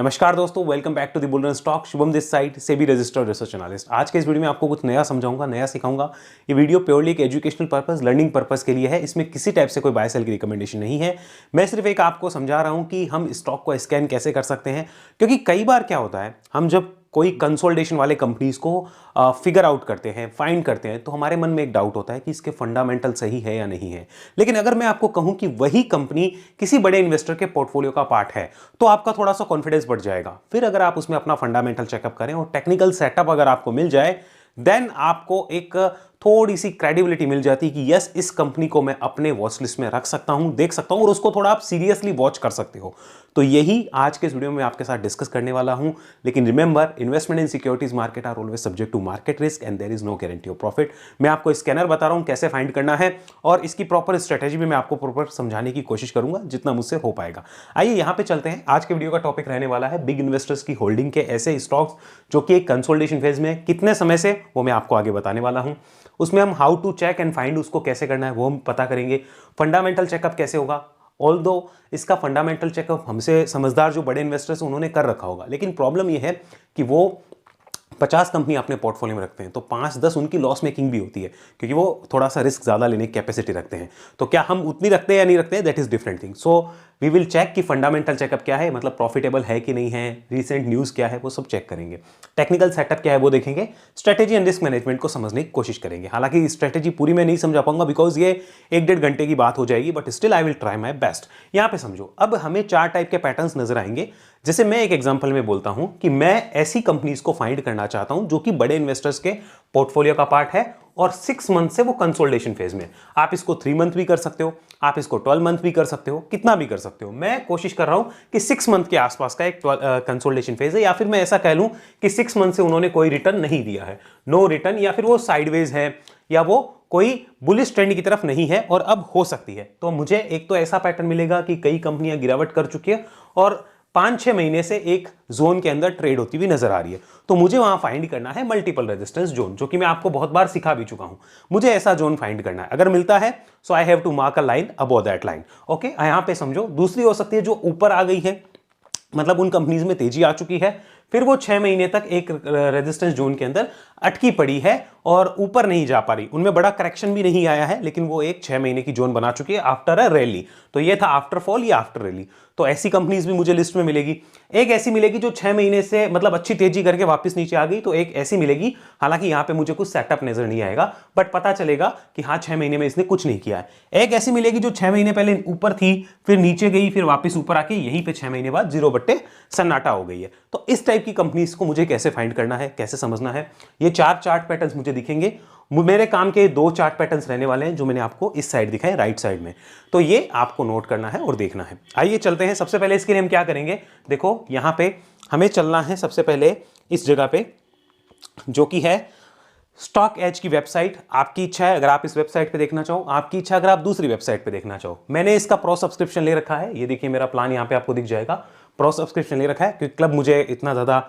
नमस्कार दोस्तों, welcome back to the bull run stock. Shubham this side, SEBI registered research analyst. आज के इस वीडियो में आपको कुछ नया समझाऊंगा, नया सिखाऊंगा। ये वीडियो प्योरली एक एजुकेशनल पर्पस, लर्निंग पर्पस के लिए है। इसमें किसी टाइप से कोई बाय सेल की रिकमेंडेशन नहीं है। मैं सिर्फ एक आपको समझा रहा हूं कि हम स्टॉक को स्कैन कैसे कर सकते हैं, क्योंकि कई बार क्या होता है, हम जब कोई कंसोलिडेशन वाले कंपनीज को फिगर आउट करते हैं, फाइंड करते हैं, तो हमारे मन में एक डाउट होता है कि इसके फंडामेंटल सही है या नहीं है। लेकिन अगर मैं आपको कहूं कि वही कंपनी किसी बड़े इन्वेस्टर के पोर्टफोलियो का पार्ट है, तो आपका थोड़ा सा कॉन्फिडेंस बढ़ जाएगा। फिर अगर आप उसमें अपना फंडामेंटल चेकअप करें और टेक्निकल सेटअप अगर आपको मिल जाए, देन आपको एक थोड़ी सी क्रेडिबिलिटी मिल जाती है कि यस, इस कंपनी को मैं अपने वॉच लिस्ट में रख सकता हूं, देख सकता हूं, और उसको थोड़ा आप सीरियसली वॉच कर सकते हो। तो यही आज के इस वीडियो में आपके साथ डिस्कस करने वाला हूं। लेकिन remember, investment in securities market are always subject to market risk and there is no guarantee of profit. मैं आपको स्कैनर बता रहा हूं कैसे फाइंड करना है, और इसकी प्रॉपर स्ट्रेटेजी भी मैं आपको प्रॉपर समझाने की कोशिश करूंगा जितना मुझसे हो पाएगा। आइए यहां पे चलते हैं। आज के वीडियो का टॉपिक रहने वाला है बिग इन्वेस्टर्स की होल्डिंग के ऐसे स्टॉक्स जो कि एक कंसोलिडेशन फेज में कितने समय से, वो मैं आपको आगे बताने वाला हूं। उसमें हम how to check and find, उसको कैसे करना है वो हम पता करेंगे। फंडामेंटल चेकअप कैसे होगा, ऑल्दो इसका फंडामेंटल चेकअप हमसे समझदार जो बड़े इन्वेस्टर्स उन्होंने कर रखा होगा, लेकिन प्रॉब्लम यह है कि वो 50 कंपनी अपने पोर्टफोलियो में रखते हैं, तो 5-10 उनकी लॉस मेकिंग भी होती है, क्योंकि वो थोड़ा सा रिस्क ज्यादा लेने की कैपेसिटी रखते हैं। तो क्या हम उतनी रखते हैं या नहीं रखते हैं, that is different thing. So we will check कि फंडामेंटल चेकअप क्या है, मतलब प्रॉफिटेबल है कि नहीं है, रीसेंट न्यूज क्या है, वो सब चेक करेंगे। टेक्निकल सेटअप क्या है वो देखेंगे। स्ट्रेटेजी एंड रिस्क मैनेजमेंट को समझने की कोशिश करेंगे। हालांकि स्ट्रेटेजी पूरी मैं नहीं समझा पाऊंगा, बिकॉज ये 1-1.5 घंटे की बात हो जाएगी, but still I will try my best. यहां पे समझो, अब हमें 4 टाइप के पैटर्न्स नजर आएंगे। जैसे मैं एक एग्जांपल में बोलता हूं कि मैं ऐसी कंपनीज को फाइंड करना चाहता हूं जो कि बड़े इन्वेस्टर्स के पोर्टफोलियो का पार्ट है और 6 मंथ से वो कंसोलिडेशन फेज में। आप इसको 3 मंथ भी कर सकते हो, आप इसको 12 मंथ भी कर सकते हो, कितना भी कर सकते हो। मैं कोशिश कर रहा हूं कि 6 मंथ के आसपास का एक कंसोलिडेशन फेज है, या फिर मैं ऐसा कह लूं कि 6 मंथ से उन्होंने कोई रिटर्न नहीं दिया है, नो रिटर्न, या फिर वो साइडवेज है, या वो कोई बुलिश ट्रेंड की तरफ नहीं है और अब हो सकती है। तो मुझे एक तो ऐसा पैटर्न मिलेगा कि कई कंपनियां गिरावट कर चुकी है और 5-6 महीने से एक जोन के अंदर ट्रेड होती हुई नजर आ रही है। तो मुझे वहां फाइंड करना है मल्टीपल रेजिस्टेंस जोन, जो कि मैं आपको बहुत बार सिखा भी चुका हूं। मुझे ऐसा जोन फाइंड करना है। अगर मिलता है so I have to mark a line above that line. Okay, यहां पे समझो। दूसरी हो सकती है जो ऊपर आ गई है, मतलब उन कंपनीज में तेजी आ चुकी है, फिर वो 6 महीने तक एक रेजिस्टेंस जोन के अंदर अटकी पड़ी है और ऊपर नहीं जा पा रही, उनमें बड़ा करेक्शन भी नहीं आया है, लेकिन वो एक 6 महीने की जोन बना चुकी है आफ्टर अ रैली। तो ये था आफ्टर फॉल या आफ्टर रैली। तो ऐसी कंपनीज भी मुझे लिस्ट में मिलेगी। एक ऐसी मिलेगी जो 6 महीने से मतलब अच्छी तेजी करके वापस नीचे आ गई, तो एक ऐसी मिलेगी। हालांकि यहां पे मुझे कुछ सेटअप नजर नहीं आएगा, बट पता चलेगा कि हाँ 6 महीने में इसने कुछ नहीं किया है। एक ऐसी मिलेगी जो 6 महीने पहले ऊपर थी, फिर नीचे गई, फिर वापस ऊपर आके यहीं पे 6 महीने बाद 0 बट्टे सन्नाटा हो गई है। तो इस टाइप की कंपनीज को मुझे कैसे फाइंड करना है, कैसे समझना है, ये 4 चार्ट पैटर्न्स मुझे दिखेंगे। मेरे काम के 2 चार्ट पैटर्न्स रहने वाले हैं जो मैंने आपको इस साइड दिखाए, राइट साइड में। तो ये आपको नोट करना है और देखना है। आइए चलते हैं। सबसे पहले इसके लिए हम क्या करेंगे, देखो यहां पे हमें चलना है सबसे पहले इस जगह पे, जो कि है स्टॉक एज की वेबसाइट। आपकी इच्छा है अगर आप इस वेबसाइट पे देखना चाहो, आपकी इच्छा अगर आप दूसरी वेबसाइट पे देखना चाहो। मैंने इसका प्रो सब्सक्रिप्शन ले रखा है, ये देखिए मेरा प्लान यहां पे आपको दिख जाएगा। प्रो सब्सक्रिप्शन ले रखा है क्योंकि क्लब मुझे इतना ज्यादा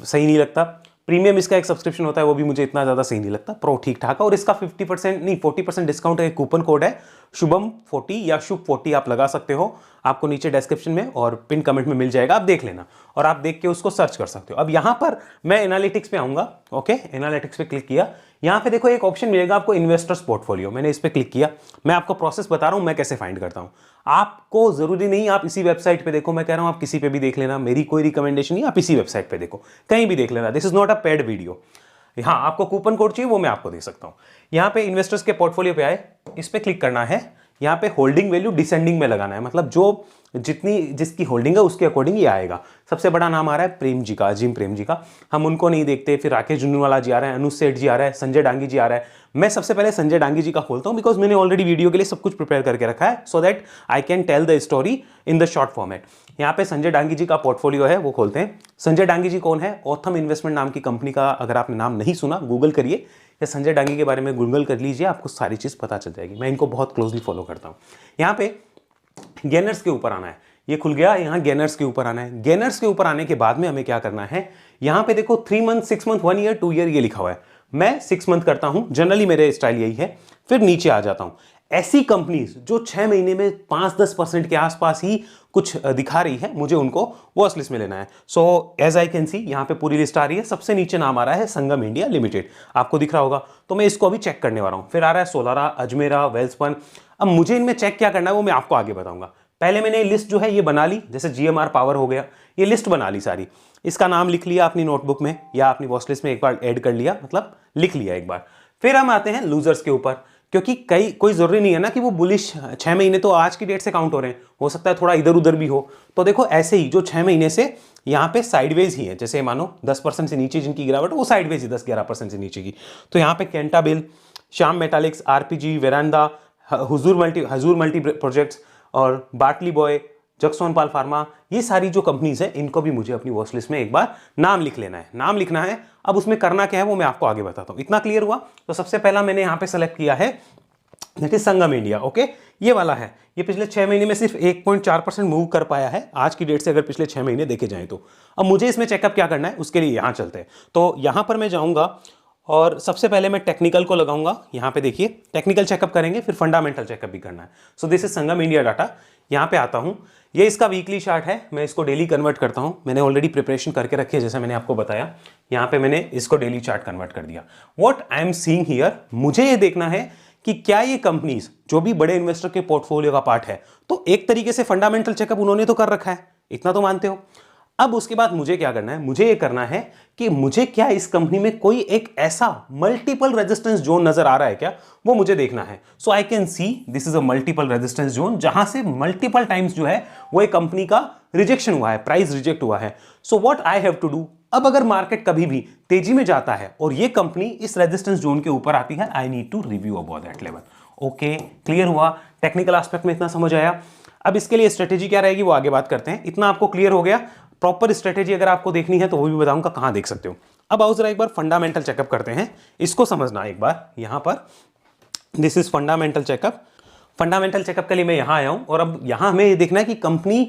सही नहीं लगता। प्रीमियम इसका एक सब्सक्रिप्शन होता है, वो भी मुझे इतना ज्यादा सही नहीं लगता। प्रो ठीक ठाक है, और इसका 50% नहीं 40% डिस्काउंट है। कूपन कोड है शुभम 40 या शुभ 40, आप लगा सकते हो। आपको नीचे डिस्क्रिप्शन में और पिन कमेंट में मिल जाएगा, आप देख लेना और आप देख के उसको सर्च कर सकते हो। अब यहां पर मैं एनालिटिक्स पे आऊंगा। ओके, एनालिटिक्स पे क्लिक किया, यहां पे देखो एक ऑप्शन मिलेगा आपको इन्वेस्टर्स पोर्टफोलियो। मैंने इस पे क्लिक किया। मैं आपको प्रोसेस बता रहा हूं मैं कैसे फाइंड करता हूं। आपको जरूरी नहीं आप इसी वेबसाइट पे देखो, मैं कह रहा हूं आप किसी पे भी देख लेना, मेरी कोई रिकमेंडेशन नहीं, आप इसी वेबसाइट पे देखो, कहीं भी देख लेना। This is not a paid video. हाँ, आपको कूपन कोड चाहिए वो मैं आपको दे सकता हूं। यहां पे इन्वेस्टर्स के पोर्टफोलियो पे आए, इस पे क्लिक करना है। यहां पे होल्डिंग वैल्यू डिसेंडिंग में लगाना है, मतलब जो जितनी जिसकी होल्डिंग है उसके अकॉर्डिंग ये आएगा। सबसे बड़ा नाम आ रहा है प्रेम जी का, अजीम प्रेम जी का, हम उनको नहीं देखते। फिर राकेश झुंझुनवाला जी आ रहे हैं, अनुज सेठ जी आ रहा है, संजय डांगी जी आ रहा है। मैं सबसे पहले संजय डांगी जी का खोलता हूं, बिकॉज मैंने ऑलरेडी वीडियो के लिए सब कुछ प्रिपेयर करके रखा है, so that I can tell the story in the short format. यहां पे संजय डांगी जी का पोर्टफोलियो है, वो खोलते हैं। संजय डांगी जी कौन है? ऑथम इन्वेस्टमेंट नाम की कंपनी का, अगर आपने नाम नहीं सुना गूगल करिए, या संजय डांगी के बारे में गूगल कर लीजिए, आपको सारी चीज पता चल जाएगी। मैं इनको बहुत क्लोजली फॉलो करता हूं। यहां पे गेनर्स के ऊपर आना है, ये खुल गया। यहां गेनर्स के ऊपर आना है। गेनर्स के ऊपर आने के बाद में हमें क्या करना है, यहां पे देखो 3 मंथ, 6 मंथ, 1 ईयर, 2 ईयर ये लिखा हुआ है। मैं 6 मंथ करता हूं, जनरली मेरे स्टाइल यही है। फिर नीचे आ जाता हूं। ऐसी कंपनीज जो 6 महीने में 5-10% के आसपास ही कुछ दिखा रही है, मुझे उनको वॉच लिस्ट में लेना है। सो एज आई कैन सी यहाँ पे पूरी लिस्ट आ रही है। सबसे नीचे नाम आ रहा है संगम इंडिया लिमिटेड, आपको दिख रहा होगा, तो मैं इसको अभी चेक करने वाला हूँ। फिर आ रहा है सोलारा, अजमेरा, वेल्सपन। अब मुझे इनमें चेक क्या करना है वो मैं आपको आगे बताऊंगा। पहले मैंने लिस्ट जो है ये बना ली, जैसे GMR पावर हो गया, ये लिस्ट बना ली सारी, इसका नाम लिख लिया अपनी नोटबुक में या अपनी वॉच लिस्ट में एक बार ऐड कर लिया, मतलब लिख लिया एक बार। फिर हम आते हैं लूजर्स के ऊपर, क्योंकि कोई जरूरी नहीं है ना कि वो बुलिश 6 महीने तो आज की डेट से काउंट हो रहे हैं, हो सकता है थोड़ा इधर उधर भी हो। तो देखो ऐसे ही जो 6 महीने से यहाँ पे साइडवेज ही है, जैसे मानो 10% से नीचे जिनकी गिरावट है वो साइडवेज ही 10-11% से नीचे की। तो यहाँ पे कैंटाबिल, श्याम मेटालिक्स, RPG, वेरांडा, हुजूर मल्टी प्रोजेक्ट्स और बाटली बॉय, जक्सोनपाल फार्मा, ये सारी जो कंपनीज है इनको भी मुझे अपनी वॉच लिस्ट में एक बार नाम लिख लेना है, नाम लिखना है। अब उसमें करना क्या है वो मैं आपको आगे बताता हूं। इतना क्लियर हुआ? तो सबसे पहला मैंने यहां पे सेलेक्ट किया है that is Sangam India. Okay, ये वाला है, ये पिछले 6 महीने में सिर्फ 1.4% मूव कर पाया है आज की डेट से, अगर पिछले 6 महीने देखे जाए तो। अब मुझे इसमें चेकअप क्या करना है उसके लिए यहां चलते हैं। तो यहां पर मैं जाऊंगा और सबसे पहले मैं टेक्निकल को लगाऊंगा। यहां पे देखिए टेक्निकल चेकअप करेंगे, फिर फंडामेंटल चेकअप भी करना है। So this is Sangam India data. यहां पे आता हूं, ये इसका वीकली चार्ट है, मैं इसको डेली कन्वर्ट करता हूं। मैंने ऑलरेडी प्रिपरेशन करके रखी है, जैसा मैंने आपको बताया। यहां पे मैंने इसको डेली चार्ट कन्वर्ट कर दिया। What I am seeing here, मुझे ये देखना है कि क्या ये कंपनीज जो भी बड़े इन्वेस्टर के पोर्टफोलियो का पार्ट है, तो एक तरीके से फंडामेंटल चेकअप उन्होंने तो कर रखा है, इतना तो मानते हो। अब उसके बाद मुझे क्या करना है, मुझे ये करना है कि मुझे क्या इस कंपनी में कोई एक ऐसा मल्टीपल रेजिस्टेंस जोन नजर आ रहा है क्या, वो मुझे देखना है। So I can see this is a multiple resistance zone, जहां से मल्टीपल टाइम्स जो है वो एक कंपनी का रिजेक्शन हुआ है, प्राइस रिजेक्ट हुआ है। So what I have to do, अब अगर मार्केट कभी भी तेजी में जाता है और ये कंपनी इस रेजिस्टेंस जोन के ऊपर आती है, I need to review about that level. Okay, clear हुआ? टेक्निकल एस्पेक्ट में इतना समझ आया। अब इसके लिए स्ट्रेटेजी क्या रहेगी वो आगे बात करते हैं। इतना आपको क्लियर हो गया। प्रॉपर स्ट्रेटेजी अगर आपको देखनी है तो वो भी बताऊंगा कहां देख सकते हो। अब आओ जरा एक बार फंडामेंटल चेकअप करते हैं, इसको समझना एक बार। यहां पर this is fundamental checkup. Fundamental checkup के लिए मैं यहां आया हूं और अब यहां हमें ये देखना है कि कंपनी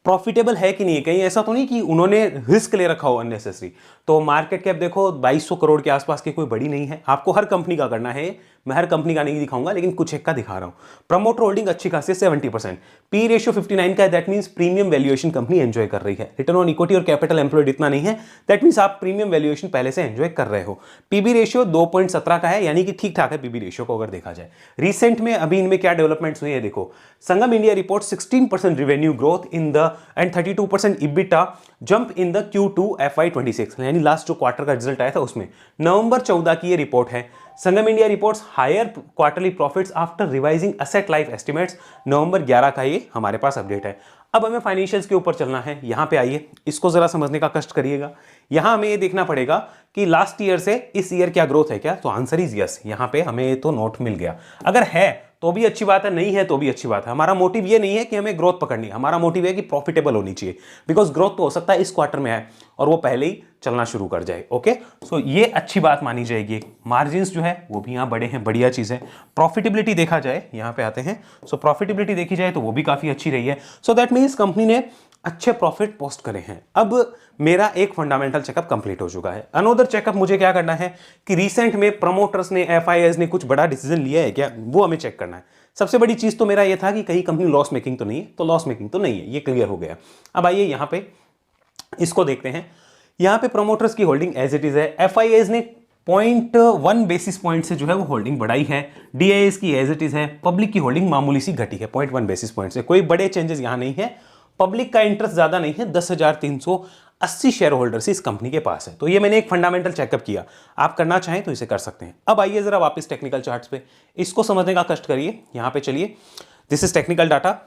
प्रॉफिटेबल है कि नहीं है। कहीं ऐसा तो नहीं कि उन्होंने रिस्क ले रखा हो अननेसेसरी। तो मार्केट कैप देखो 2200 करोड़ के आसपास की कोई बड़ी नहीं है। आपको हर कंपनी का करना है, मैं हर कंपनी का नहीं दिखाऊंगा लेकिन कुछ एक का दिखा रहा हूं। प्रमोटर होल्डिंग अच्छी खासी 70%, पी रेशियो 59 का है, that means premium valuation company enjoy कर रही है। रिटर्न ऑन इक्विटी और कैपिटल एम्प्लॉयड इतना नहीं है, दैट मींस आप प्रीमियम वैल्यूएशन पहले से एंजॉय कर रहे हो। पीबी रेशियो 2.17 का है, यानी कि ठीक ठाक है पीबी रेशियो को अगर देखा जाए। रिसेंट में अभी इनमें क्या डेवलपमेंट्स हुई है देखो। Sangam India report 16% revenue growth in the and 32% EBITDA jump in the Q2 FY26, यानी लास्ट जो क्वार्टर का रिजल्ट आया था उसमें। नवंबर 14 की ये रिपोर्ट है। Sangam India reports higher quarterly profits after revising asset life estimates, November 11 का ये हमारे पास अपडेट है। अब हमें फाइनेंशियल्स के ऊपर चलना है। यहां पे आइए, इसको जरा समझने का कष्ट करिएगा। यहां हमें ये देखना पड़ेगा कि लास्ट ईयर से इस ईयर क्या ग्रोथ है क्या, तो आंसर इज यस। यहां पे हमें तो नोट मिल गया, अगर है तो भी अच्छी बात है, नहीं है तो भी अच्छी बात है। हमारा मोटिव ये नहीं है कि हमें ग्रोथ पकड़नी है, हमारा मोटिव है कि प्रॉफिटेबल होनी चाहिए, बिकॉज ग्रोथ तो हो सकता है इस क्वार्टर में है और वो पहले ही चलना शुरू कर जाए। ओके, सो ये अच्छी बात मानी जाएगी। मार्जिन्स जो है वो भी यहाँ बड़े हैं, बढ़िया चीज़ है। प्रॉफिटेबिलिटी देखा जाए, यहाँ पे आते हैं, सो प्रॉफिटेबिलिटी देखी जाए तो वो भी काफ़ी अच्छी रही है। सो दैट मीन्स कंपनी ने अच्छे प्रॉफिट पोस्ट करे हैं। अब मेरा एक फंडामेंटल चेकअप कंप्लीट हो चुका है। अनदर चेकअप मुझे क्या करना है कि रिसेंट में प्रमोटर्स ने, FIS ने कुछ बड़ा डिसीजन लिया है क्या, वो हमें चेक करना है। सबसे बड़ी चीज तो मेरा ये था कि कहीं कंपनी लॉस मेकिंग तो नहीं है, तो लॉस मेकिंग तो नहीं है, ये क्लियर हो गया। अब आइए यहाँ पे इसको देखते हैं। यहाँ पे प्रमोटर्स की होल्डिंग एज इट इज है। FIS ने 0.1 बेसिस पॉइंट से जो है वो होल्डिंग बढ़ाई है। DIS की एज इट इज है। पब्लिक की होल्डिंग मामूली सी घटी है 0.1 बेसिस पॉइंट से, कोई बड़े चेंजेस यहाँ नहीं है। पब्लिक का इंटरेस्ट ज्यादा नहीं है, 10,380 शेयर होल्डर्स इस कंपनी के पास है। तो ये मैंने एक फंडामेंटल चेकअप किया, आप करना चाहें तो इसे कर सकते हैं। अब आइए जरा वापस टेक्निकल चार्ट्स पे, इसको समझने का कष्ट करिए। यहां पे चलिए, दिस इज टेक्निकल डाटा।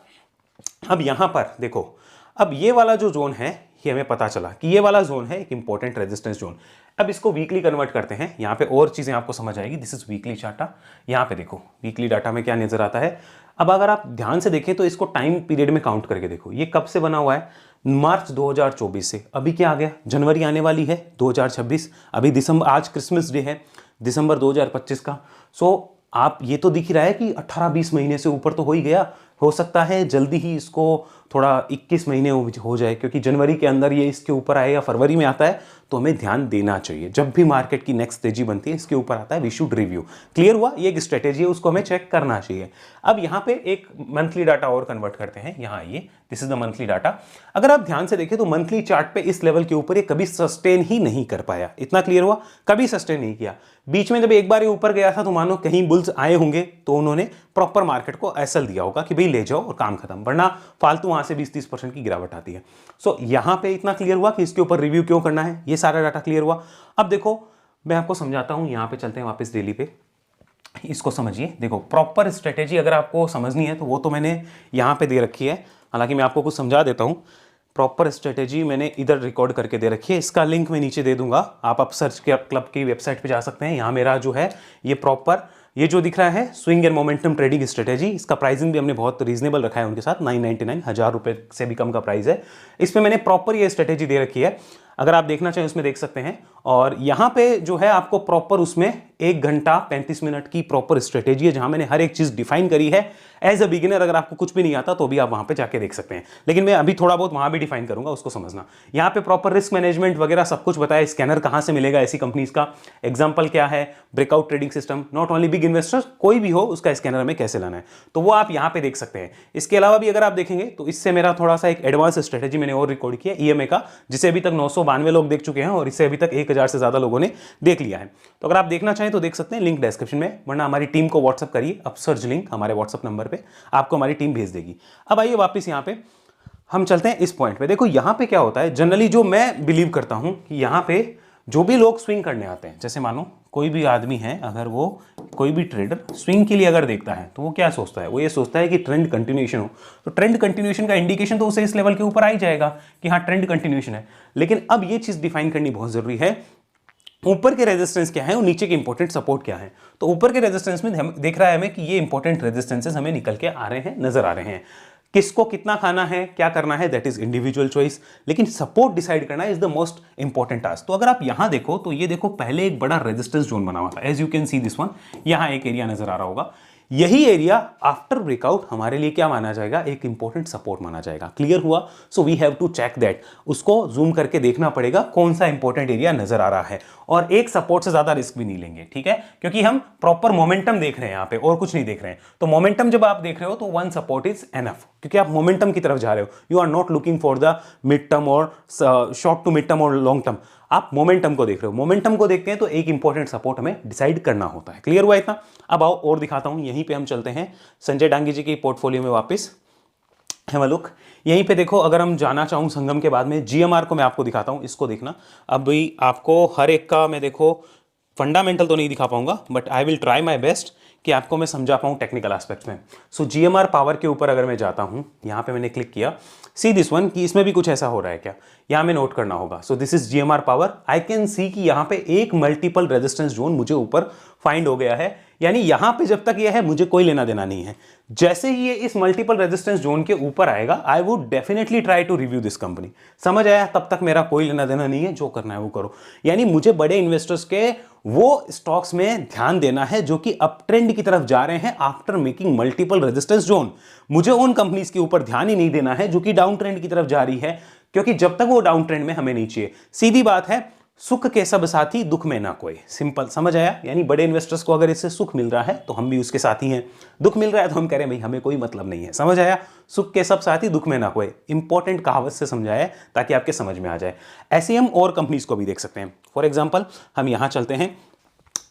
अब यहां पर देखो, अब ये वाला जो जोन है ये हमें पता चला कि ये वाला जोन है एक इंपॉर्टेंट रेजिस्टेंस जोन। अब इसको वीकली कन्वर्ट करते हैं, यहाँ पे और चीजें आपको समझ आएगी। This is weekly data. यहाँ पे देखो वीकली डाटा में क्या नजर आता है। अब अगर आप ध्यान से देखें तो इसको टाइम पीरियड में काउंट करके देखो, ये कब से बना हुआ है, मार्च 2024 से। अभी क्या आ गया, जनवरी आने वाली है 2026, अभी दिसंबर, आज क्रिसमस डे है, दिसंबर 2025 का। सो आप ये तो दिख ही रहा है कि 18-20 महीने से ऊपर तो हो ही गया। हो सकता है जल्दी ही इसको थोड़ा 21 महीने हो जाए, क्योंकि जनवरी के अंदर ये इसके ऊपर आए या फरवरी में आता है, तो हमें ध्यान देना चाहिए। जब भी मार्केट की नेक्स्ट तेजी बनती है इसके ऊपर आता है, वी शुड रिव्यू। क्लियर हुआ? ये एक स्ट्रेटेजी है, उसको हमें चेक करना चाहिए। अब यहाँ पे एक मंथली डाटा और कन्वर्ट करते हैं। यहाँ आइए, this is the monthly data. अगर आप ध्यान से देखें तो मंथली चार्ट पे इस लेवल के ऊपर ये कभी सस्टेन ही नहीं कर पाया। इतना क्लियर हुआ? कभी सस्टेन नहीं किया। बीच में जब एक बार ये ऊपर गया था तो मानो कहीं बुल्स आए होंगे तो उन्होंने प्रॉपर मार्केट को एसएल दिया होगा कि भाई ले जाओ और काम खत्म, वरना फालतू वहां से 20-30% की गिरावट आती है। सो यहां पे इतना क्लियर हुआ कि इसके ऊपर रिव्यू क्यों करना है, ये सारा डाटा क्लियर हुआ। अब देखो मैं आपको समझाता हूं, यहां पे चलते हैं वापस डेली पे, इसको समझिए। देखो प्रॉपर स्ट्रेटेजी अगर आपको समझनी है तो वो तो मैंने यहां पे दे रखी है, हालांकि मैं आपको कुछ समझा देता हूं। प्रॉपर स्ट्रेटेजी मैंने इधर रिकॉर्ड करके दे रखी है, इसका लिंक मैं नीचे दे दूंगा। आप अपसर्च क्लब की वेबसाइट पे जा सकते हैं। यहाँ मेरा जो है ये प्रॉपर, ये जो दिख रहा है swing and momentum trading strategy, इसका प्राइसिंग भी हमने बहुत रीजनेबल रखा है उनके साथ, 999, 1000 रुपये से भी कम का प्राइस है। इसमें मैंने प्रॉपर ये स्ट्रेटेजी दे रखी है, अगर आप देखना चाहें उसमें देख सकते हैं। और यहाँ पे जो है आपको प्रॉपर उसमें 1 घंटा 35 मिनट की प्रॉपर स्ट्रेटेजी है, जहां मैंने हर एक चीज डिफाइन करी है। एज अ बिगिनर अगर आपको कुछ भी नहीं आता तो भी आप वहां पे जाके देख सकते हैं, लेकिन मैं अभी थोड़ा बहुत वहां भी डिफाइन करूंगा, उसको समझना। यहाँ पे प्रॉपर रिस्क मैनेजमेंट वगैरह सब कुछ बताया, स्कैनर कहां से मिलेगा ऐसी कंपनीज का, एग्जाम्पल क्या है, breakout trading system, not only big investors, कोई भी हो उसका स्कैनर हमें कैसे लाना है, तो वो आप यहाँ पे देख सकते हैं। इसके अलावा भी अगर आप देखेंगे तो इससे मेरा थोड़ा सा एक एडवांस स्ट्रेटेजी मैंने और रिकॉर्ड किया ईएमए का, जिसे अभी तक 992 लोग देख चुके हैं और इससे अभी तक 1000 से ज्यादा लोगों ने देख लिया है। तो अगर आप देखना चाहें तो देख सकते हैं, लिंक डिस्क्रिप्शन में, वरना हमारी टीम को व्हाट्सअप करिए, अपसर्च लिंक हमारे व्हाट्सअप नंबर पे आपको हमारी टीम भेज देगी। अब आइए वापस यहाँ पे हम चलते हैं इस पॉइंट पे। देखो यहाँ पे क्या होता है, जनरली जो मैं बिलीव करता हूं कि यहाँ पे जो भी लोग स्विंग करने आते हैं, जैसे मानो कोई भी आदमी है, अगर वो कोई भी ट्रेडर स्विंग के लिए अगर देखता है तो वो क्या सोचता है, वो ये सोचता है कि ट्रेंड कंटिन्यूएशन हो। तो ट्रेंड कंटिन्यूएशन का इंडिकेशन तो उसे इस लेवल के ऊपर आ ही जाएगा कि हाँ ट्रेंड कंटिन्यूएशन है। लेकिन अब ये चीज डिफाइन करनी बहुत जरूरी है, ऊपर के रेजिस्टेंस क्या है और नीचे के इंपॉर्टेंट सपोर्ट क्या है। तो ऊपर के रेजिस्टेंस में हम देख रहा है हमें कि ये इंपॉर्टेंट रेजिस्टेंसेस हमें निकल के आ रहे हैं, नजर आ रहे हैं। किसको कितना खाना है, क्या करना है, दैट इज इंडिविजुअल चॉइस, लेकिन सपोर्ट डिसाइड करना is the most important task. तो अगर आप यहां देखो तो ये देखो पहले एक बड़ा रेजिस्टेंस जोन बना हुआ था, as you can see this one, यहां एक एरिया नजर आ रहा होगा। यही एरिया आफ्टर ब्रेकआउट हमारे लिए क्या माना जाएगा, एक इंपॉर्टेंट सपोर्ट माना जाएगा। क्लियर हुआ? So we have to check that, उसको जूम करके देखना पड़ेगा कौन सा इंपॉर्टेंट एरिया नजर आ रहा है, और एक सपोर्ट से ज्यादा रिस्क भी नहीं लेंगे, ठीक है, क्योंकि हम प्रॉपर मोमेंटम देख रहे हैं यहाँ पे और कुछ नहीं देख रहे हैं। तो मोमेंटम जब आप देख रहे हो तो 1 सपोर्ट इज एनफ, क्योंकि आप मोमेंटम की तरफ जा रहे हो, you are not looking for the mid term और शॉर्ट टू मिड टर्म और लॉन्ग टर्म, आप मोमेंटम को देख रहे हो। मोमेंटम को देखते हैं तो एक इंपॉर्टेंट सपोर्ट हमें डिसाइड करना होता है। क्लियर हुआ इतना? अब आओ और दिखाता हूं, यहीं पे हम चलते हैं संजय डांगी जी के पोर्टफोलियो में वापस, हैव अ लुक। यहीं पे देखो, अगर हम जाना चाहूं संगम के बाद में, जीएमआर को मैं आपको दिखाता हूं, इसको देखना। अब भाई आपको हर एक का मैं देखो फंडामेंटल तो नहीं दिखा पाऊंगा, but I will try my best कि आपको मैं समझा पाऊं टेक्निकल एस्पेक्ट्स में। सो जीएमआर पावर के ऊपर अगर मैं जाता हूं, यहां पे मैंने क्लिक किया, सी दिस वन, कि इसमें भी कुछ ऐसा हो रहा है क्या, यहां में नोट करना होगा। So this is GMR power, I can सी कि यहां पे एक मल्टीपल रेजिस्टेंस जोन मुझे ऊपर फाइंड हो गया है, यानी यहां पे जब तक ये है मुझे कोई लेना देना नहीं है। जैसे ही ये इस मल्टीपल रेजिस्टेंस जोन के ऊपर आएगा, I would definitely try to review this company. समझ आया? तब तक मेरा कोई लेना देना नहीं है, जो करना है वो करो। यानी मुझे बड़े इन्वेस्टर्स के वो स्टॉक्स में ध्यान देना है जो कि अप ट्रेंड की तरफ जा रहे हैं after making multiple resistance zone. मुझे उन कंपनीज के ऊपर ध्यान ही नहीं देना है जो कि डाउन ट्रेंड की तरफ जा रही है, क्योंकि जब तक वो डाउन ट्रेंड में हमें नहीं चाहिए। सीधी बात है, सुख के सब साथी दुख में ना कोई, सिंपल। समझ आया? यानी बड़े इन्वेस्टर्स को अगर इससे सुख मिल रहा है तो हम भी उसके साथी हैं, दुख मिल रहा है तो हम कह रहे हैं भाई हमें कोई मतलब नहीं है। समझ आया? सुख के सब साथी दुख में ना कोई, इंपॉर्टेंट कहावत से समझाया ताकि आपके समझ में आ जाए। ऐसे हम और कंपनीज को भी देख सकते हैं। फॉर एग्जाम्पल हम यहां चलते हैं,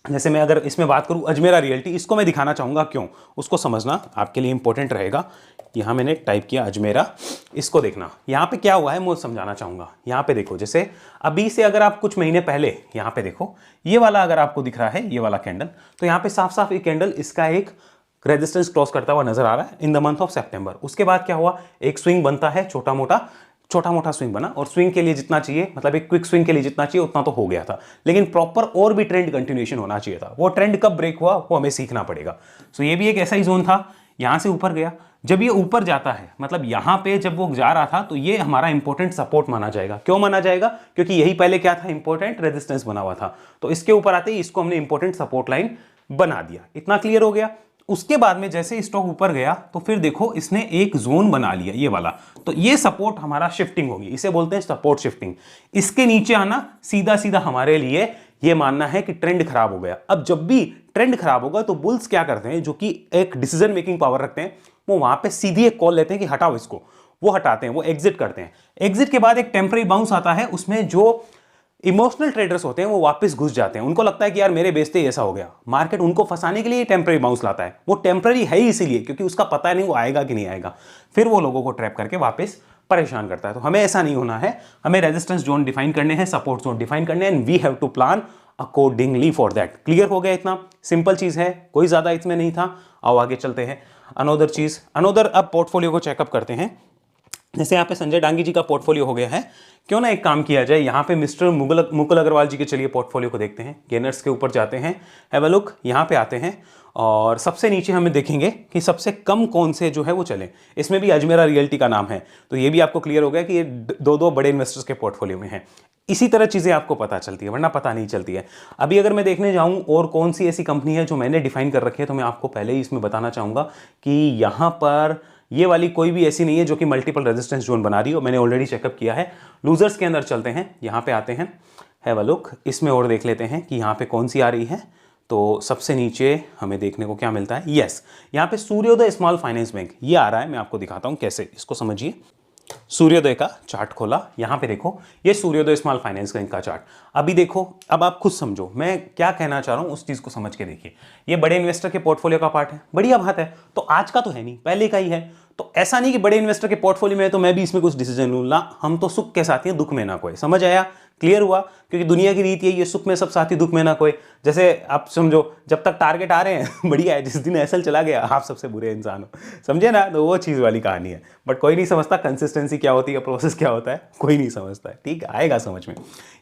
जैसे मैं अगर इसमें बात करूं अजमेरा रियल्टी, इसको मैं दिखाना चाहूंगा, क्यों, उसको समझना आपके लिए इंपॉर्टेंट रहेगा। यहां मैंने टाइप किया अजमेरा, इसको देखना यहां पे क्या हुआ है मैं समझाना चाहूंगा। यहां पे देखो, जैसे अभी से अगर आप कुछ महीने पहले यहां पे देखो, ये वाला अगर आपको दिख रहा है, ये वाला कैंडल, तो यहां पे साफ साफ एक कैंडल इसका एक रेजिस्टेंस क्रॉस करता हुआ नजर आ रहा है इन द मंथ ऑफ सितंबर। उसके बाद क्या हुआ, एक स्विंग बनता है, छोटा मोटा स्विंग बना, और स्विंग के लिए जितना चाहिए, मतलब एक क्विक स्विंग के लिए जितना चाहिए उतना तो हो गया था, लेकिन प्रॉपर और भी ट्रेंड कंटिन्यूएशन होना चाहिए था। वो ट्रेंड कब ब्रेक हुआ वो हमें सीखना पड़ेगा। सो ये भी एक ऐसा ही जोन था, यहां से ऊपर गया। जब ये ऊपर जाता है, मतलब यहां पे जब वो जा रहा था, तो ये हमारा इंपॉर्टेंट सपोर्ट माना जाएगा। क्यों माना जाएगा? क्योंकि यही पहले क्या था, इंपॉर्टेंट रेजिस्टेंस बना हुआ था। तो इसके ऊपर आते ही इसको हमने इंपॉर्टेंट सपोर्ट लाइन बना दिया। इतना क्लियर हो गया? उसके बाद में जैसे स्टॉक ऊपर गया तो फिर देखो इसने एक जोन बना लिया ये वाला, तो ये सपोर्ट हमारा शिफ्टिंग होगी, इसे बोलते हैं सपोर्ट शिफ्टिंग। इसके नीचे आना सीधा सीधा हमारे लिए ये मानना है कि ट्रेंड खराब हो गया। अब जब भी ट्रेंड खराब होगा तो बुल्स क्या करते हैं, जो कि एक डिसीजन मेकिंग पावर रखते हैं, वो वहां पे सीधी एक कॉल लेते हैं कि हटाओ इसको, वो हटाते हैं, वो एग्जिट करते हैं। एग्जिट के बाद एक टेम्पररी बाउंस आता है, उसमें जो इमोशनल ट्रेडर्स होते हैं वो वापस घुस जाते हैं, उनको लगता है कि यार मेरे बेचते ही ऐसा हो गया। मार्केट उनको फंसाने के लिए टेम्पररी बाउंस लाता है, वो टेम्पररी है ही इसीलिए क्योंकि उसका पता नहीं वो आएगा कि नहीं आएगा, फिर वो लोगों को ट्रैप करके वापस परेशान करता है। तो हमें ऐसा नहीं होना है, हमें रेजिस्टेंस जोन डिफाइन करने हैं, सपोर्ट जोन डिफाइन करने हैं, and we have to plan accordingly for that. Clear हो गया? इतना सिंपल चीज है, कोई ज्यादा इसमें नहीं था। आओ आगे चलते हैं। अनोदर चीज, अनोदर अब पोर्टफोलियो को चेकअप करते हैं। जैसे यहाँ पे संजय डांगी जी का पोर्टफोलियो हो गया है, क्यों ना एक काम किया जाए, यहाँ पे मिस्टर मुकुल अग्रवाल जी के चलिए पोर्टफोलियो को देखते हैं। गेनर्स के ऊपर जाते हैं, हैव अ लुक, यहाँ पे आते हैं और सबसे नीचे हमें देखेंगे कि सबसे कम कौन से जो है वो चले। इसमें भी अजमेरा रियल्टी का नाम है, तो ये भी आपको क्लियर हो गया कि ये दो बड़े इन्वेस्टर्स के पोर्टफोलियो में है। इसी तरह चीज़ें आपको पता चलती है, वरना पता नहीं चलती है। अभी अगर मैं देखने जाऊं और कौन सी ऐसी कंपनी है जो मैंने डिफाइन कर रखी है, तो मैं आपको पहले ही इसमें बताना चाहूँगा कि यहाँ पर ये वाली कोई भी ऐसी नहीं है जो कि मल्टीपल रेजिस्टेंस जोन बना रही हो, मैंने ऑलरेडी चेकअप किया है। लूजर्स के अंदर चलते हैं, यहाँ पे आते हैं, हैव अ लुक, इसमें और देख लेते हैं कि यहाँ पे कौन सी आ रही है। तो सबसे नीचे हमें देखने को क्या मिलता है, यस, यहाँ पे सूर्योदय स्मॉल फाइनेंस बैंक ये आ रहा है। मैं आपको दिखाता हूँ कैसे, इसको समझिए। सूर्योदय का चार्ट खोला, यहां पे देखो ये सूर्योदय स्मॉल फाइनेंस बैंक का चार्ट। अभी देखो, अब आप खुद समझो मैं क्या कहना चाह रहा हूं, उस चीज को समझ के देखिए। ये बड़े इन्वेस्टर के पोर्टफोलियो का पार्ट है, बढ़िया बात है। तो आज का तो है नहीं, पहले का ही है। तो ऐसा नहीं कि बड़े इन्वेस्टर के पोर्टफोलियो में है तो मैं भी इसमें कुछ डिसीजन लूं ना, हम तो सुख के साथी हैं, दुख में ना कोई। समझ आया? क्लियर हुआ? क्योंकि दुनिया की रीति है ये, सुख में सब साथी दुख में ना कोई। जैसे आप समझो, जब तक टारगेट आ रहे हैं बढ़िया है, जिस दिन एसएल चला गया आप सबसे बुरे इंसान हो, समझे ना? तो वो चीज़ वाली कहानी है। बट कोई नहीं समझता कंसिस्टेंसी क्या होती है, प्रोसेस क्या होता है, कोई नहीं समझता है। ठीक है, आएगा समझ में।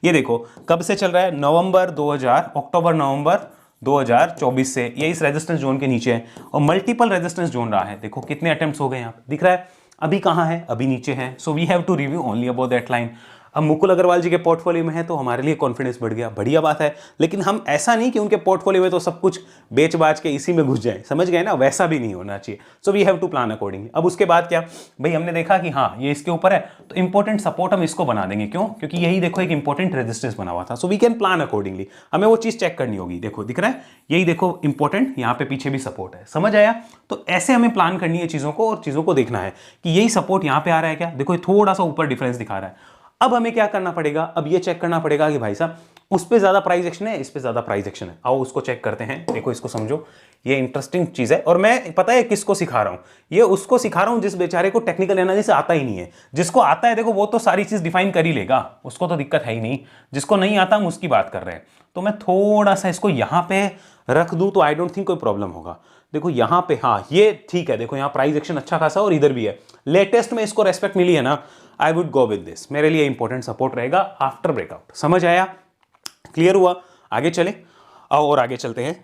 ये देखो कब से चल रहा है, अक्टूबर नवंबर 2024 से ये इस रेजिस्टेंस जोन के नीचे है और मल्टीपल रेजिस्टेंस जोन रहा है। देखो कितने अटेम्प्ट्स हो गए यहाँ पे, दिख रहा है? अभी कहाँ है? अभी नीचे है। So we have to review only about that line. अब मुकुल अग्रवाल जी के पोर्टफोलियो में है तो हमारे लिए कॉन्फिडेंस बढ़ गया, बढ़िया बात है। लेकिन हम ऐसा नहीं कि उनके पोर्टफोलियो में तो सब कुछ बेच बाच के इसी में घुस जाए, समझ गए ना? वैसा भी नहीं होना चाहिए। So we have to plan accordingly. अब उसके बाद क्या भाई, हमने देखा कि हाँ ये इसके ऊपर है तो इंपॉर्टेंट सपोर्ट हम इसको बना देंगे। क्यों? क्योंकि यही देखो एक इंपॉर्टेंट रेजिस्टेंस बना हुआ था। So we can plan accordingly. हमें वो चीज चेक करनी होगी। देखो दिख रहा है, यही देखो इंपॉर्टेंट, यहाँ पे पीछे भी सपोर्ट है। समझ आया? तो ऐसे हमें प्लान करनी है चीजों को, और चीजों को देखना है कि यही सपोर्ट यहाँ पे आ रहा है क्या। देखो थोड़ा सा ऊपर डिफरेंस दिखा रहा है। अब हमें क्या करना पड़ेगा, अब ये चेक करना पड़ेगा कि भाई साहब उस पे ज्यादा प्राइस एक्शन है, इस पे ज्यादा प्राइस एक्शन है। आओ उसको चेक करते हैं। देखो इसको समझो, ये इंटरेस्टिंग चीज है। और मैं पता है किसको सिखा रहा हूं, ये उसको सिखा रहा हूं जिस बेचारे को टेक्निकल एनालिसिस आता ही नहीं है। जिसको आता है देखो वो तो सारी चीज डिफाइन कर ही लेगा, उसको तो दिक्कत है ही नहीं। जिसको नहीं आता हम उसकी बात कर रहे हैं। तो मैं थोड़ा सा इसको यहां पे रख दूं तो आई डोंट थिंक कोई प्रॉब्लम होगा। देखो यहां पे, हाँ ये ठीक है। देखो यहां प्राइस एक्शन अच्छा खासा और इधर भी है। लेटेस्ट में इसको रेस्पेक्ट मिली है ना, आई वुड गो विद दिस। मेरे लिए इंपॉर्टेंट सपोर्ट रहेगा आफ्टर ब्रेकआउट। समझ आया? क्लियर हुआ? आगे चले और आगे चलते हैं।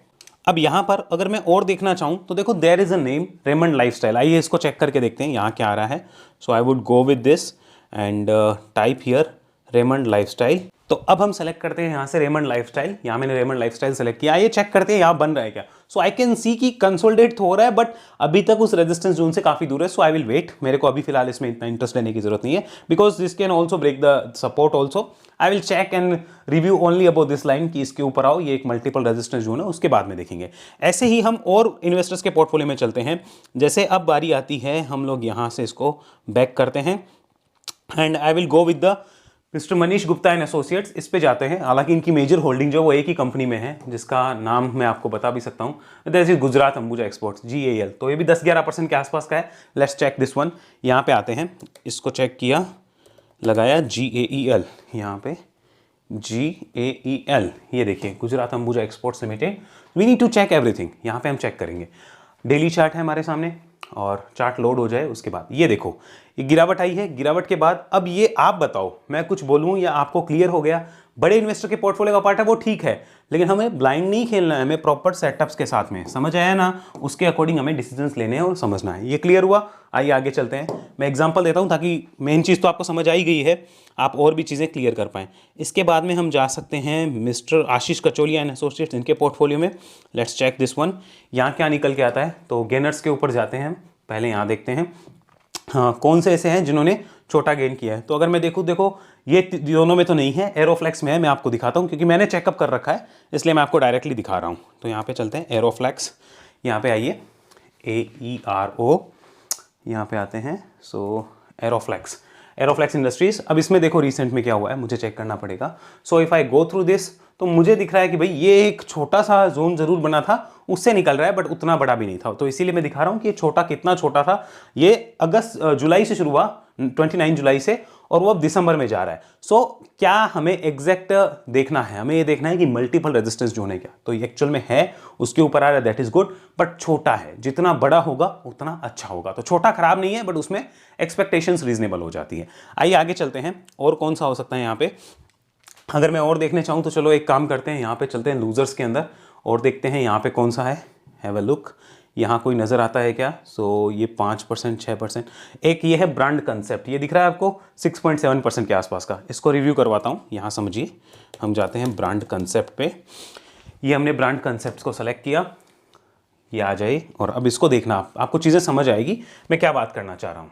अब यहां पर अगर मैं और देखना चाहूं तो देखो there is a name Raymond lifestyle. आइए इसको चेक करके देखते हैं यहां क्या आ रहा है। So I would go with this and type here Raymond lifestyle. तो अब हम सेलेक्ट करते हैं यहाँ से रेमंड लाइफस्टाइल। यहाँ मैंने रेमंड लाइफस्टाइल सेलेक्ट किया। ये चेक करते हैं यहाँ बन रहा है क्या। सो आई कैन सी कि कंसोलिडेट तो हो रहा है बट अभी तक उस रेजिस्टेंस जोन से काफी दूर है। So I will wait. मेरे को अभी फिलहाल इसमें इतना इंटरेस्ट लेने की जरूरत नहीं है because this can also break the support also. I will check and review only about this line कि इसके ऊपर आओ, ये एक मल्टीपल रेजिस्टेंस जोन है, उसके बाद में देखेंगे। ऐसे ही हम और इन्वेस्टर्स के पोर्टफोलियो में चलते हैं। जैसे अब बारी आती है, हम लोग यहाँ से इसको बैक करते हैं and I will go with the mister Manish Gupta and associates. इस पे जाते हैं। हालांकि इनकी मेजर होल्डिंग जो वो एक ही कंपनी में है जिसका नाम मैं आपको बता भी सकता हूँ, that is Gujarat Ambuja exports GAL। तो ये भी 10-11% के आसपास का है। Let's check this one. यहाँ पे आते हैं, इसको चेक किया, लगाया GAEL, यहाँ पे GAEL, ये देखिए Gujarat Ambuja exports limited. We need to check everything. यहाँ पे हम चेक करेंगे। डेली चार्ट है हमारे सामने और चार्ट लोड हो जाए उसके बाद ये देखो ये गिरावट आई है। गिरावट के बाद अब ये आप बताओ मैं कुछ बोलूं या आपको क्लियर हो गया। बड़े इन्वेस्टर के पोर्टफोलियो का पार्ट है वो ठीक है, लेकिन हमें ब्लाइंड नहीं खेलना है, हमें प्रॉपर सेटअप्स के साथ में, समझ आया ना, उसके अकॉर्डिंग हमें डिसीजंस लेने हैं और समझना है। ये क्लियर हुआ? आइए आगे चलते हैं। मैं एग्जांपल देता हूं ताकि मेन चीज़ तो आपको समझ आई गई है, आप और भी चीज़ें क्लियर कर पाएँ। इसके बाद में हम जा सकते हैं mister Ashish Kacholia and associates, इनके पोर्टफोलियो में। Let's check this one. यहाँ क्या निकल के आता है, तो गेनर्स के ऊपर जाते हैं, पहले यहाँ देखते हैं हाँ कौन से ऐसे हैं जिन्होंने छोटा गेन किया है। तो अगर मैं देखो ये दोनों में तो नहीं है, एरोफ्लेक्स में है। मैं आपको दिखाता हूँ क्योंकि मैंने चेकअप कर रखा है, इसलिए मैं आपको डायरेक्टली दिखा रहा हूँ। तो यहाँ पे चलते हैं, एरोफ्लेक्स, यहाँ पे आइए, AERO, यहाँ पे आते हैं। सो एरोफ्लेक्स इंडस्ट्रीज। अब इसमें देखो रिसेंट में क्या हुआ है, मुझे चेक करना पड़ेगा। So if I go through this, तो मुझे दिख रहा है कि भाई ये एक छोटा सा जोन जरूर बना था, उससे निकल रहा है, बट उतना बड़ा भी नहीं था। तो इसीलिए मैं दिखा रहा हूँ कि ये छोटा कितना छोटा था। ये जुलाई से शुरू हुआ, 29 जुलाई से, और वो अब दिसंबर में जा रहा है। सो क्या हमें एग्जैक्ट देखना है, हमें ये देखना है कि मल्टीपल रेजिस्टेंस जोन है क्या, तो ये एक्चुअल में है, उसके ऊपर आ रहा है, दैट इज गुड, बट छोटा है। जितना बड़ा होगा उतना अच्छा होगा। तो छोटा खराब नहीं है, बट उसमें एक्सपेक्टेशंस रीजनेबल हो जाती है। आइए आगे चलते हैं, और कौन सा हो सकता है यहाँ पे। अगर मैं और देखने चाहूँ तो चलो एक काम करते हैं, यहाँ पे चलते हैं लूजर्स के अंदर और देखते हैं यहाँ पे कौन सा है। हैव अ लुक, यहाँ कोई नज़र आता है क्या? सो ये 5%, 6%। एक ये है ब्रांड कंसेप्ट, ये दिख रहा है आपको 6.7% के आसपास का। इसको रिव्यू करवाता हूँ, यहाँ समझिए। हम जाते हैं ब्रांड कंसेप्ट पे, ये हमने ब्रांड कंसेप्ट को सेलेक्ट किया, ये आ जाए, और अब इसको देखना, आपको चीज़ें समझ आएगी मैं क्या बात करना चाह रहा हूँ।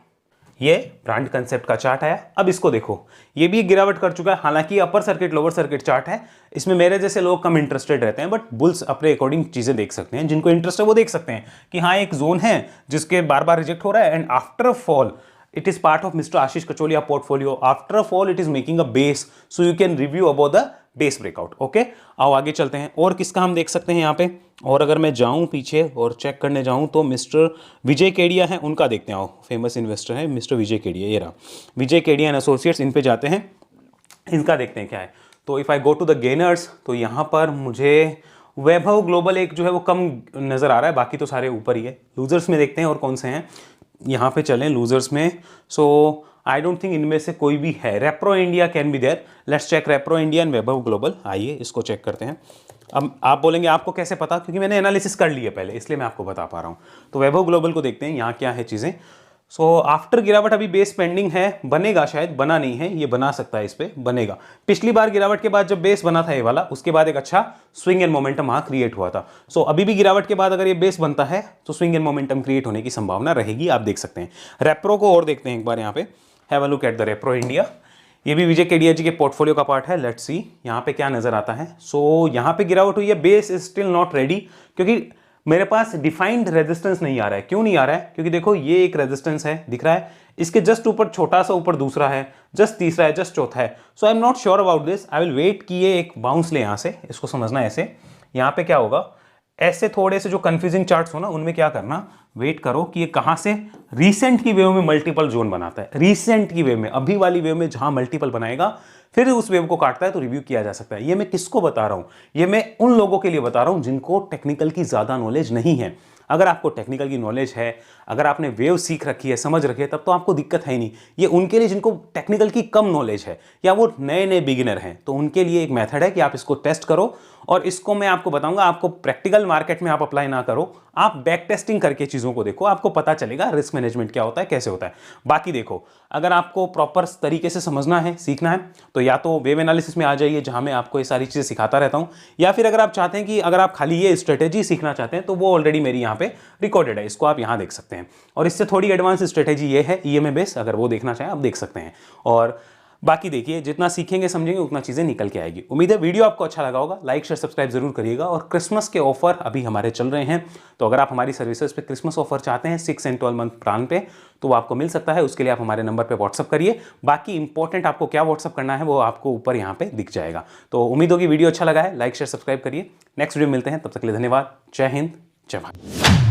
ये ब्रांड कंसेप्ट का चार्ट आया। अब इसको देखो, ये भी एक गिरावट कर चुका है, हालांकि upper circuit lower circuit chart है। इसमें मेरे जैसे लोग कम इंटरेस्टेड रहते हैं, बट बुल्स अपने अकॉर्डिंग चीजें देख सकते हैं। जिनको इंटरेस्ट है वो देख सकते हैं कि हाँ एक जोन है जिसके बार बार रिजेक्ट हो रहा है, and after fall it is part of mister Ashish Kacholia portfolio. After fall it is making a base, so you can review about the base breakout. Okay, आओ आगे चलते हैं। और किसका हम देख सकते हैं यहाँ पे, और अगर मैं जाऊं पीछे और चेक करने जाऊं तो मिस्टर विजय केडिया है, उनका देखते हैं। आओ, फेमस इन्वेस्टर है मिस्टर विजय केडिया, ये रहा विजय केडिया एंड एसोसिएट्स, इन पे जाते हैं, इनका देखते हैं क्या है। तो if I go to the gainers, तो यहाँ पर मुझे वैभव ग्लोबल एक जो है वो कम नज़र आ रहा है, बाकी तो सारे ऊपर ही है। लूजर्स में देखते हैं और कौन से हैं, यहाँ पे चलें लूजर्स में। सो आई डोंट थिंक इनमें से कोई भी है। Repro India can be there, let's check Repro India and Vaibhav global. आइए इसको चेक करते हैं। अब आप बोलेंगे आपको कैसे पता, क्योंकि मैंने एनालिसिस कर लिया पहले, इसलिए मैं आपको बता पा रहा हूँ। तो वैभव ग्लोबल को देखते हैं, यहाँ क्या है चीज़ें। सो आफ्टर गिरावट अभी बेस पेंडिंग है, बनेगा शायद, बना नहीं है, ये बना सकता है, इस पर बनेगा। पिछली बार गिरावट के बाद जब बेस बना था ये वाला, उसके बाद एक अच्छा स्विंग एंड मोमेंटम वहाँ क्रिएट हुआ था। सो अभी भी गिरावट के बाद अगर ये बेस बनता है तो स्विंग एंड मोमेंटम क्रिएट होने की संभावना रहेगी, आप देख सकते हैं। रेप्रो को और देखते हैं एक बार, यहाँ पे have a look at the repro India. ये भी विजय केडिया जी के पोर्टफोलियो का पार्ट है। लेट्स सी यहाँ पे क्या नजर आता है। सो यहाँ पे गिरावट हुई है, base is still not ready, क्योंकि मेरे पास डिफाइंड रेजिस्टेंस नहीं आ रहा है। क्यों नहीं आ रहा है? क्योंकि देखो ये एक रेजिस्टेंस है, दिख रहा है, इसके जस्ट ऊपर छोटा सा ऊपर दूसरा है, जस्ट तीसरा है, जस्ट चौथा है। So I am not sure about this, I will wait कि ये एक बाउंस ले यहाँ से, इसको समझना है ऐसे। यहाँ पे क्या होगा, ऐसे थोड़े से जो कंफ्यूजिंग चार्ट्स हो ना, उनमें क्या करना, वेट करो कि ये कहां से रीसेंट की वेव में मल्टीपल जोन बनाता है। रीसेंट की वेव में, अभी वाली वेव में जहां मल्टीपल बनाएगा फिर उस वेव को काटता है तो रिव्यू किया जा सकता है। ये मैं किसको बता रहा हूं, ये मैं उन लोगों के लिए बता रहा हूं जिनको टेक्निकल की ज्यादा नॉलेज नहीं है। अगर आपको टेक्निकल की नॉलेज है, अगर आपने वेव सीख रखी है, समझ रखी है, तब तो आपको दिक्कत है ही नहीं। ये उनके लिए जिनको टेक्निकल की कम नॉलेज है या वो नए नए बिगिनर हैं, तो उनके लिए एक मेथड है कि आप इसको टेस्ट करो। और इसको मैं आपको बताऊंगा, आपको प्रैक्टिकल मार्केट में आप अप्लाई ना करो, आप बैक टेस्टिंग करके चीज़ों को देखो, आपको पता चलेगा रिस्क मैनेजमेंट क्या होता है, कैसे होता है। बाकी देखो, अगर आपको प्रॉपर तरीके से समझना है, सीखना है, तो या तो वेव एनालिसिस में आ जाइए जहां मैं आपको ये सारी चीज़ें सिखाता रहता हूं, या फिर अगर आप चाहते हैं कि अगर आप खाली ये स्ट्रेटेजी सीखना चाहते हैं तो वो ऑलरेडी मेरी यहाँ पे रिकॉर्डेड है, इसको आप यहाँ देख सकते हैं। और इससे थोड़ी एडवांस स्ट्रेटेजी ये है EMA बेस, अगर वो देखना चाहें आप देख सकते हैं। और बाकी देखिए, जितना सीखेंगे समझेंगे उतना चीज़ें निकल के आएगी। उम्मीद है वीडियो आपको अच्छा लगा होगा, लाइक शेयर सब्सक्राइब जरूर करिएगा। और क्रिसमस के ऑफर अभी हमारे चल रहे हैं, तो अगर आप हमारी सर्विसेज पे क्रिसमस ऑफर चाहते हैं 6 एंड 12 मंथ प्लान पे, तो वो आपको मिल सकता है। उसके लिए आप हमारे नंबर पे व्हाट्सअप करिए। बाकी इंपॉर्टेंट आपको क्या व्हाट्सअप करना है वो आपको ऊपर यहाँ पे दिख जाएगा। तो उम्मीद होगी वीडियो अच्छा लगा है, लाइक शेयर सब्सक्राइब करिए। नेक्स्ट वीडियो मिलते हैं, तब तक के लिए धन्यवाद। जय हिंद, जय भारत।